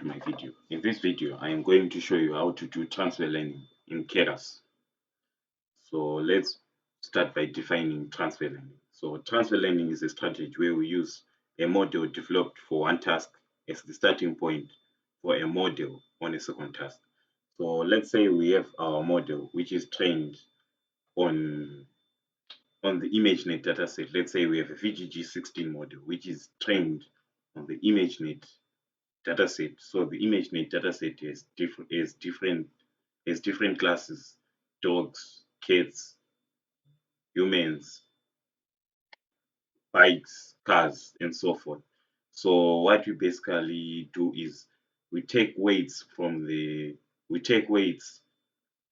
to my video. In this video, I am going to show you how to do transfer learning in Keras. So let's start by defining transfer learning. So transfer learning is a strategy where we use a model developed for one task as the starting point for a model on a second task. So let's say we have our model which is trained on the ImageNet dataset. Let's say we have a VGG16 model which is trained on the ImageNet dataset. So the ImageNet dataset has different classes: dogs, cats, humans, bikes, cars, and so forth. So what we basically do is we take weights from the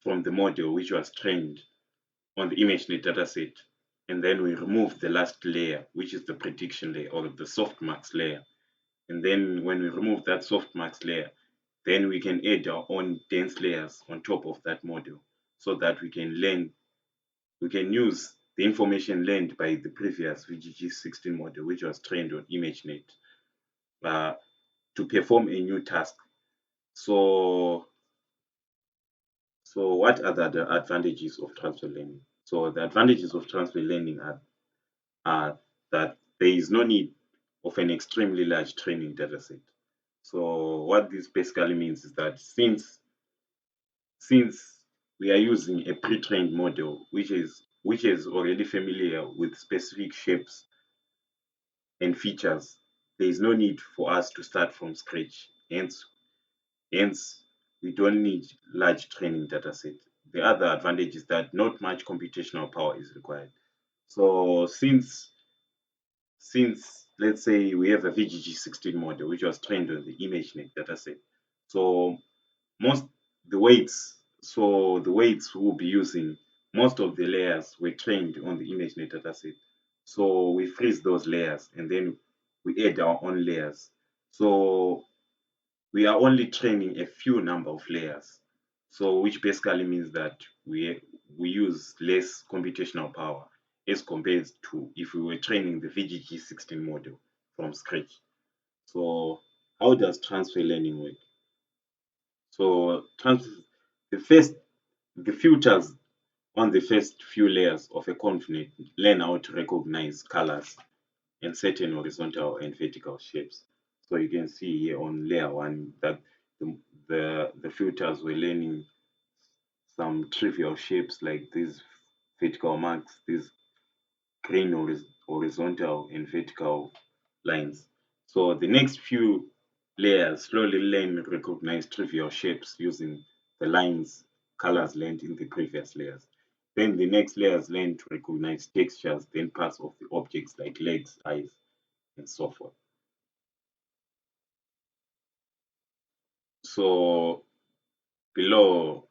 model which was trained on the ImageNet dataset, and then we remove the last layer, which is the prediction layer or the softmax layer. And then when we remove that softmax layer, then we can add our own dense layers on top of that model so that we can use the information learned by the previous VGG16 model, which was trained on ImageNet, uh, to perform a new task. So, what are the advantages of transfer learning? So the advantages of transfer learning are that there is no need of an extremely large training dataset. So what this basically means is that since we are using a pre-trained model which is already familiar with specific shapes and features, there is no need for us to start from scratch. Hence, we don't need large training dataset. The other advantage is that not much computational power is required. So since let's say we have a VGG16 model which was trained on the ImageNet dataset, so most the weights we'll be using, most of the layers were trained on the ImageNet dataset. So we freeze those layers and then we add our own layers. So we are only training a few number of layers. So which basically means that we use less computational power as compared to if we were training the VGG16 model from scratch. So how does transfer learning work? So the first the filters on the first few layers of a component learn how to recognize colors and certain horizontal and vertical shapes. So you can see here on layer one that the filters were learning some trivial shapes like these vertical marks, these green horizontal and vertical lines. So the next few layers slowly learn to recognize trivial shapes using the lines, colors learned in the previous layers. Then the next layers learn to recognize textures, then parts of the objects like legs, eyes, and so forth. So below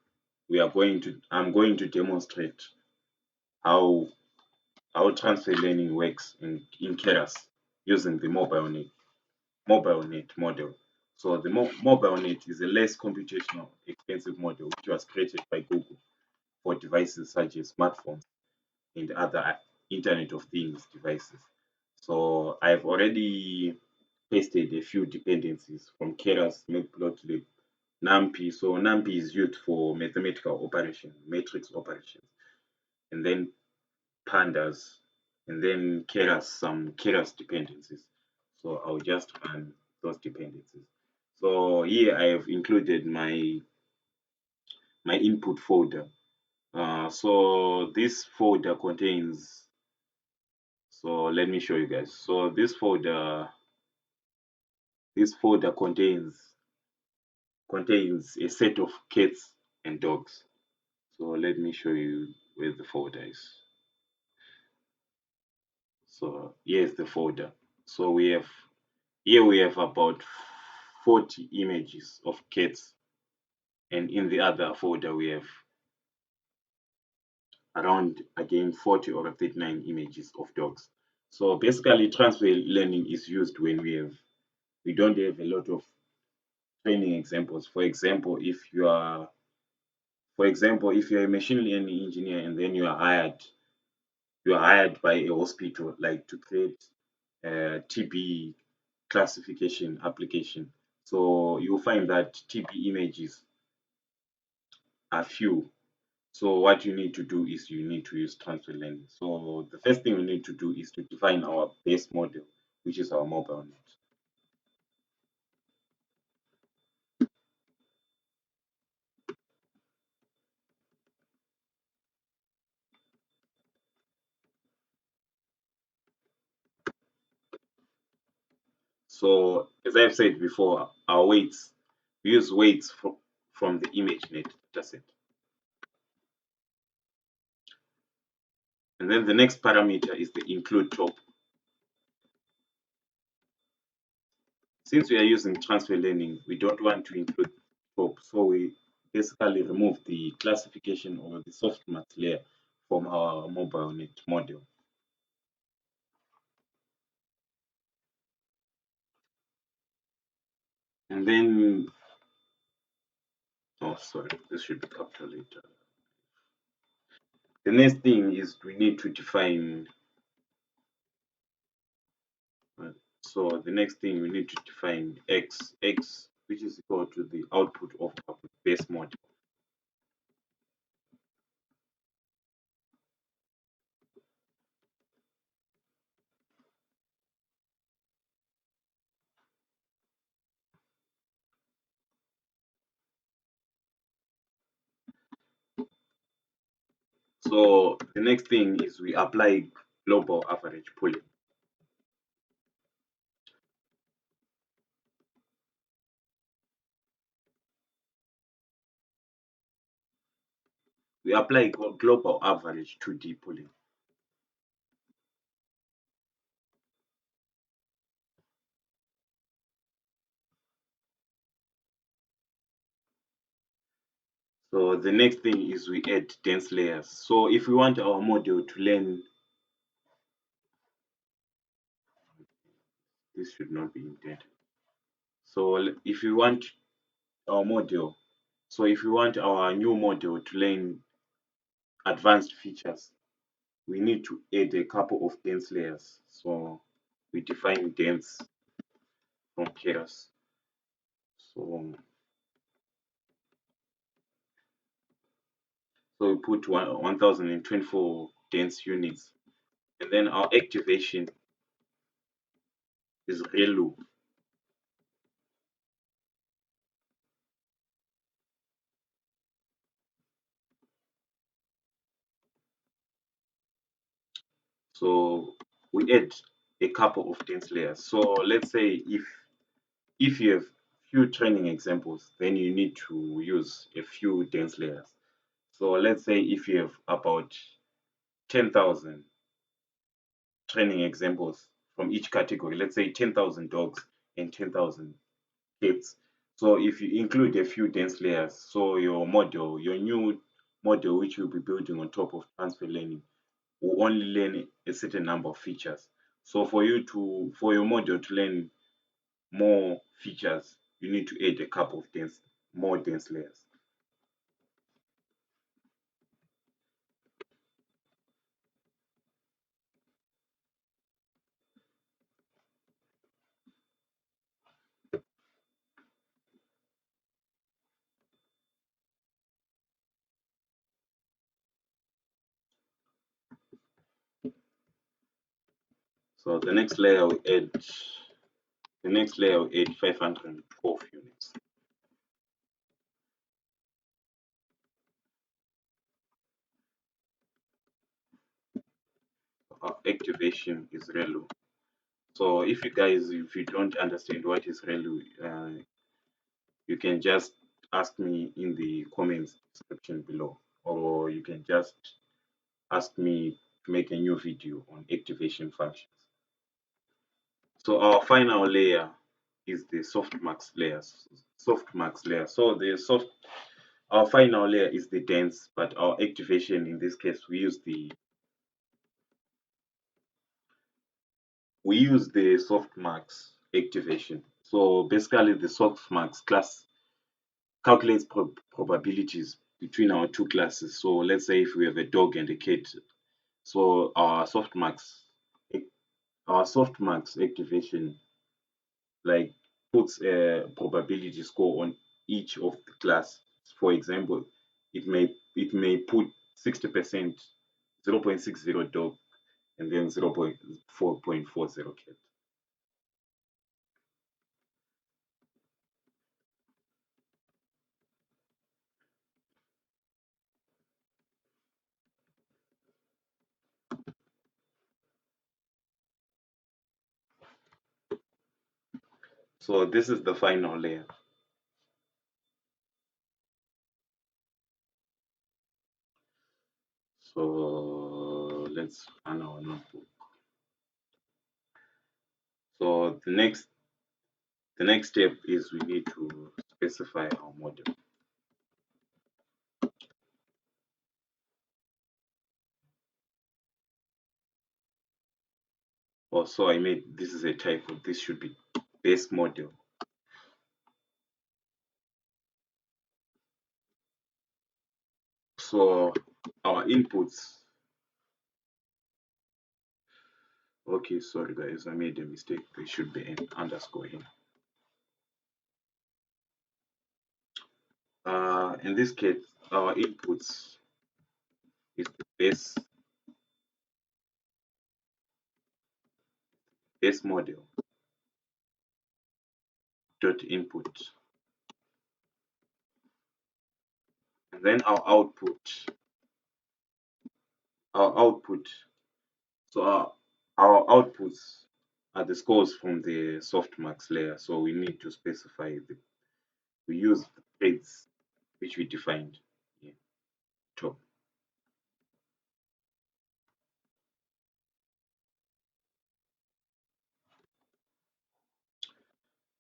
I'm going to demonstrate how transfer learning works in Keras using the MobileNet model. So the MobileNet is a less computational, expensive model which was created by Google for devices such as smartphones and other Internet of Things devices. So I've already pasted a few dependencies from Keras, Matplotlib, NumPy. So NumPy is used for mathematical operation, matrix operations, and then pandas, and then some Keras dependencies. So I'll just run those dependencies. So here I have included my input folder. So this folder contains, so let me show you guys. So this folder contains a set of cats and dogs. So let me show you where the folder is. So here's the folder. So we have about 40 images of cats, and in the other folder we have around again 40 or 39 images of dogs. So basically transfer learning is used when we don't have a lot of training examples. If you're a machine learning engineer and then you are hired by a hospital like to create a TB classification application. So you'll find that TP images are few. So what you need to do is you need to use transfer learning. So the first thing we need to do is to define our base model, which is our mobile net. So as I've said before, our weights, we use weights from the ImageNet dataset. And then the next parameter is the include top. Since we are using transfer learning, we don't want to include top. So we basically remove the classification or the softmax layer from our mobile net model. And then, oh, sorry, this should be capital letter. The next thing is we need to define, uh, so the next thing we need to define x, which is equal to the output of our base model. So the next thing is we apply global average pooling. We apply global average to D pooling. So the next thing is we add dense layers. So if we want our model to learn, this should not be indented. So if we want our model, so if we want our new model to learn advanced features, we need to add a couple of dense layers. So we define dense from keras. So, so we put 1024 dense units. And then our activation is ReLU. So we add a couple of dense layers. So let's say if you have few training examples, then you need to use a few dense layers. So let's say if you have about 10,000 training examples from each category, let's say 10,000 dogs and 10,000 cats. So if you include a few dense layers, so your model, your new model, which you'll be building on top of transfer learning, will only learn a certain number of features. So for your model to learn more features, you need to add a couple of more dense layers. So the next layer we add 512 units. Our activation is ReLU. So if you don't understand what is ReLU, you can just ask me in the comments description below, or you can just ask me to make a new video on activation functions. So our final layer is the softmax layer. Softmax layer. So our final layer is the dense, but our activation in this case we use the softmax activation. So basically the softmax class calculates probabilities between our two classes. So let's say if we have a dog and a cat, so our softmax activation like puts a probability score on each of the class. For example, it may put 60%, 0.60 dog, and then 0.440 cat. So this is the final layer. So let's run our notebook. So the next step is we need to specify our model. Also, I made this is a typo. This should be base model. So our inputs. Okay, sorry guys, I made a mistake. There should be an underscore here. In this case, our inputs is the base model dot input, and then our output. So our outputs are the scores from the softmax layer. So we need to specify we use the grades which we defined here top.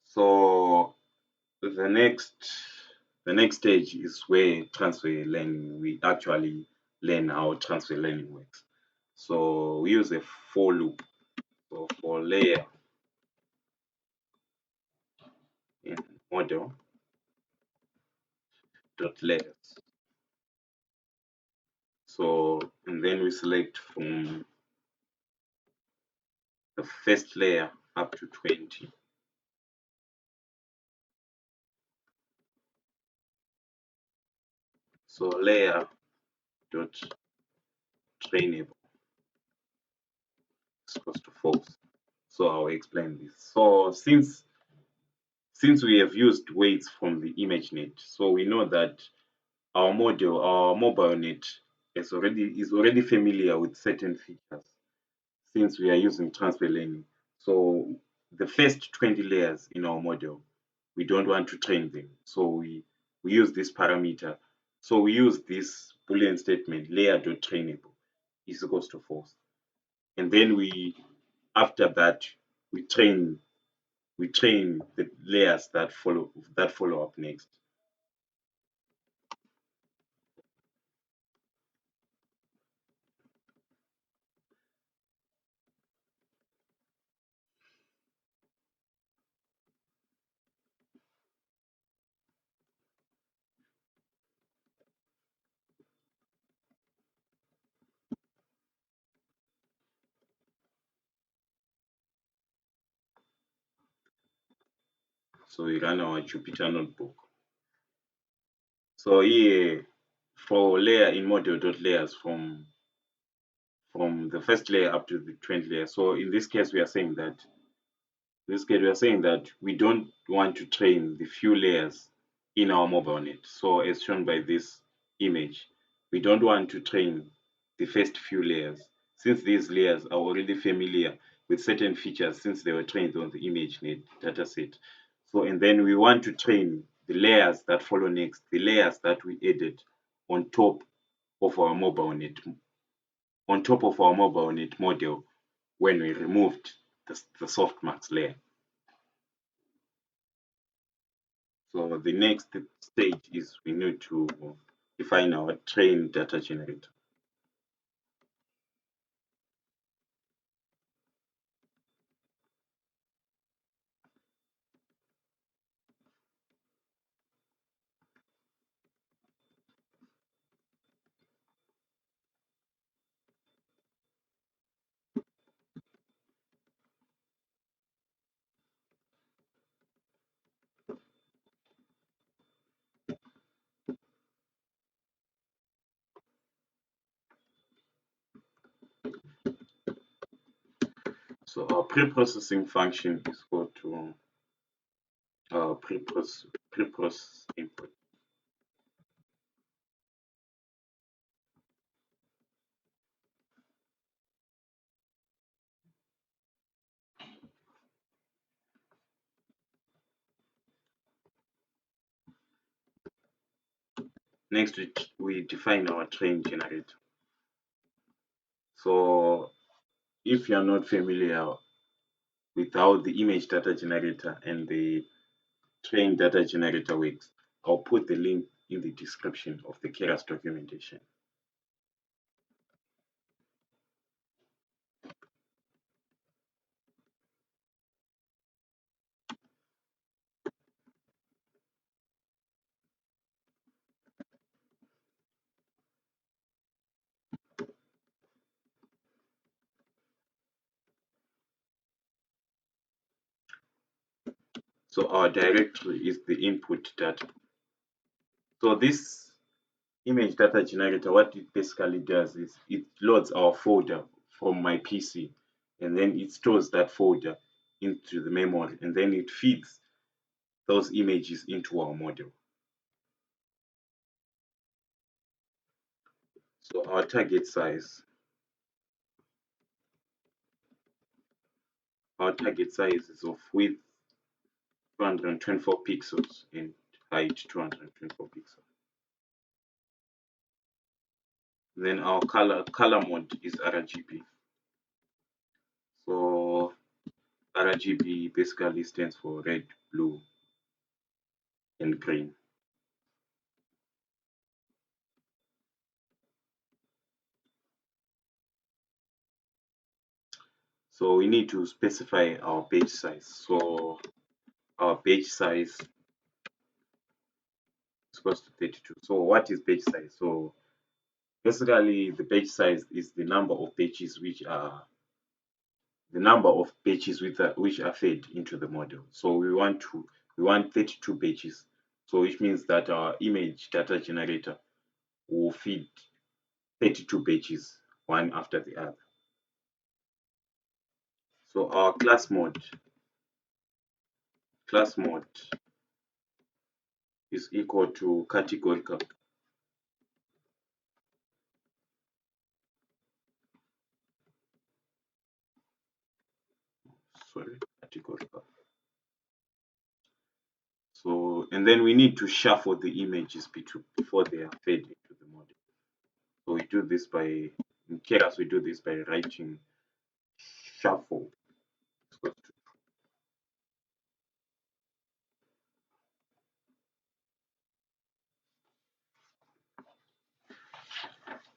So the next the next stage is where transfer learning we actually learn how transfer learning works. So we use a for loop. So for layer in model dot layers. So and then we select from the first layer up to 20. So layer dot trainable is equals to false. So I'll explain this. So since we have used weights from the ImageNet, so we know that our mobile net is already familiar with certain features since we are using transfer learning. So the first 20 layers in our model, we don't want to train them. So we use this parameter. So we use this Boolean statement layer.trainable is equals to false. And then after that we train the layers that follow up next. So we run our Jupyter notebook. So here for layer in model.layers from the first layer up to the 20th layer. So in this case we are saying that we don't want to train the few layers in our mobile net. So as shown by this image, we don't want to train the first few layers since these layers are already familiar with certain features since they were trained on the ImageNet dataset. So and then we want to train the layers that follow next, the layers that we added on top of our mobile net model when we removed the softmax layer. So the next stage is we need to define our train data generator. So our pre-processing function is equal to pre-process input. Next, we define our train generator. So if you're not familiar with how the image data generator and the train data generator works, I'll put the link in the description of the Keras documentation. So our directory is the input data. So this image data generator, what it basically does is it loads our folder from my PC, and then it stores that folder into the memory, and then it feeds those images into our model. So our target size is of width 224 pixels and height 224 pixels. Then our color mode is RGB. So RGB basically stands for red, blue, and green. So we need to specify our page size. So our page size is equal to 32. So what is page size? So basically the page size is the number of pages which are which are fed into the model. So we want 32 pages. So which means that our image data generator will feed 32 pages one after the other. So our class mode is equal to categorical. Sorry, categorical. So, and then we need to shuffle the images before they are fed into the model. So we do this by, in Keras, we do this by writing shuffle.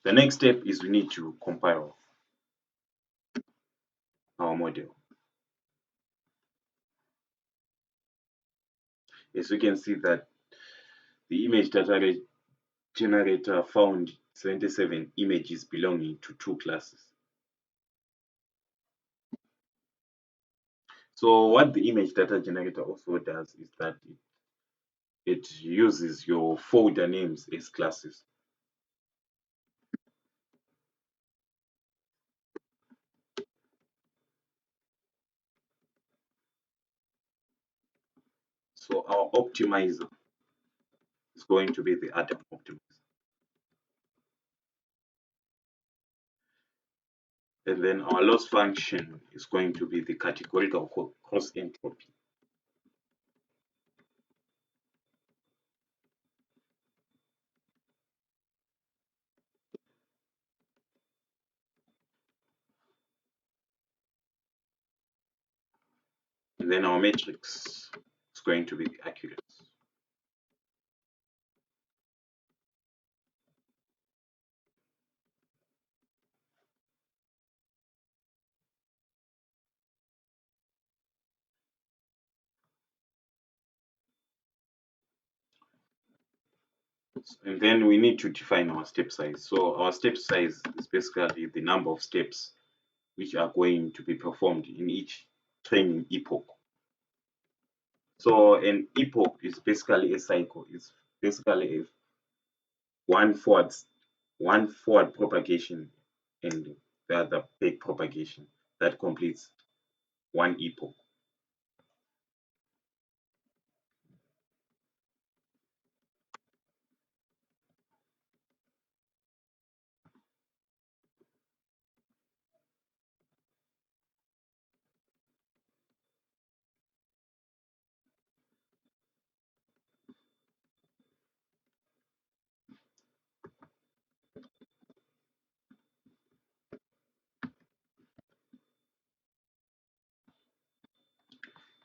The next step is we need to compile our model. As we can see that the image data generator found 77 images belonging to two classes. So what the image data generator also does is that it uses your folder names as classes. So our optimizer is going to be the Adam optimizer. And then our loss function is going to be the categorical cross entropy. And then our matrix is going to be the accuracy. And then we need to define our step size. So our step size is basically the number of steps which are going to be performed in each training epoch. So an epoch is basically a cycle. It's basically a one forward one forward propagation and the other back propagation that completes one epoch.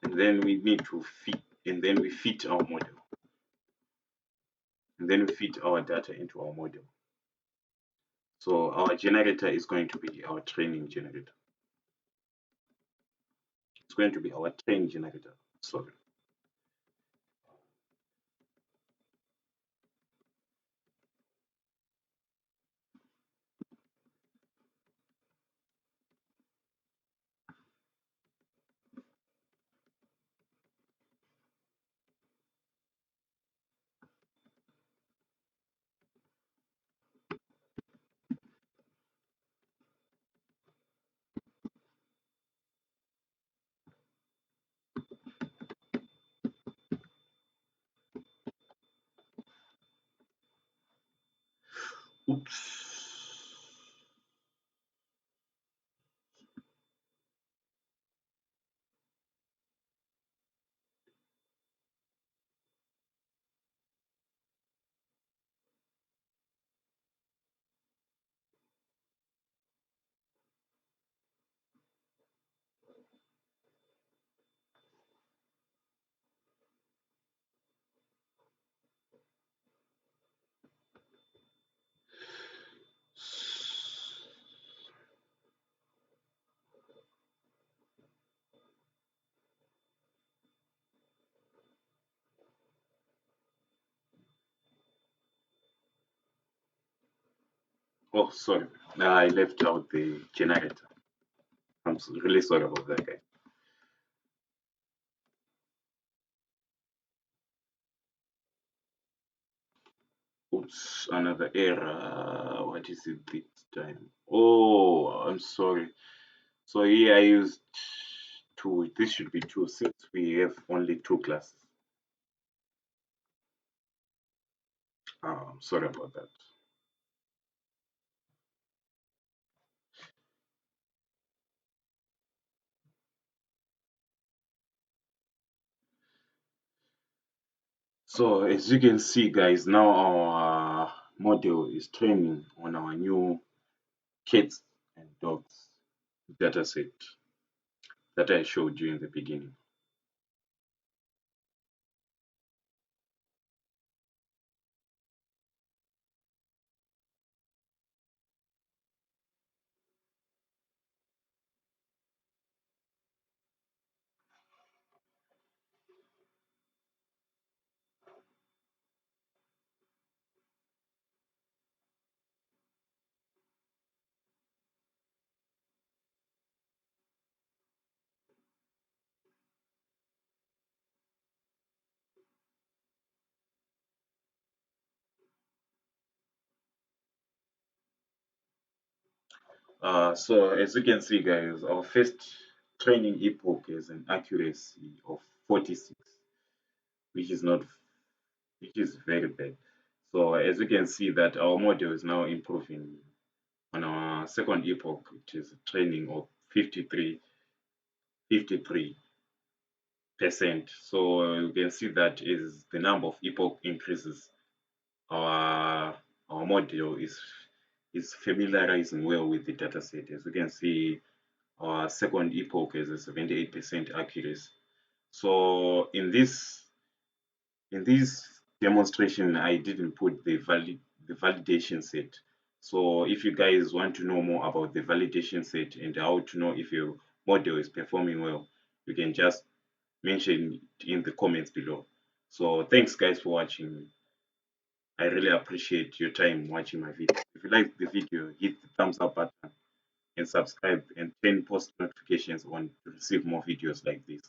And then we need to fit, and then we fit our model, and then we fit our data into our model. So our generator is going to be our training generator. It's going to be our train generator. Sorry. Oops. Oh, sorry. I left out the generator. I'm really sorry about that, guy. Oops, another error. What is it this time? Oh, I'm sorry. So here I used two. This should be two since we have only two classes. Sorry about that. So as you can see, guys, now our model is training on our new cats and dogs dataset that I showed you in the beginning. So as you can see, guys, our first training epoch is an accuracy of 46, which is not, which is very bad. So as you can see that our model is now improving on our second epoch, which is a training of 53%. So you can see that as the number of epoch increases, our our model is familiarizing well with the dataset. As you can see, our second epoch is a 78% accuracy. So in this demonstration, I didn't put the validation set. So if you guys want to know more about the validation set and how to know if your model is performing well, you can just mention it in the comments below. So thanks guys for watching. I really appreciate your time watching my video. If you like the video, hit the thumbs up button and subscribe and turn post notifications on to receive more videos like this.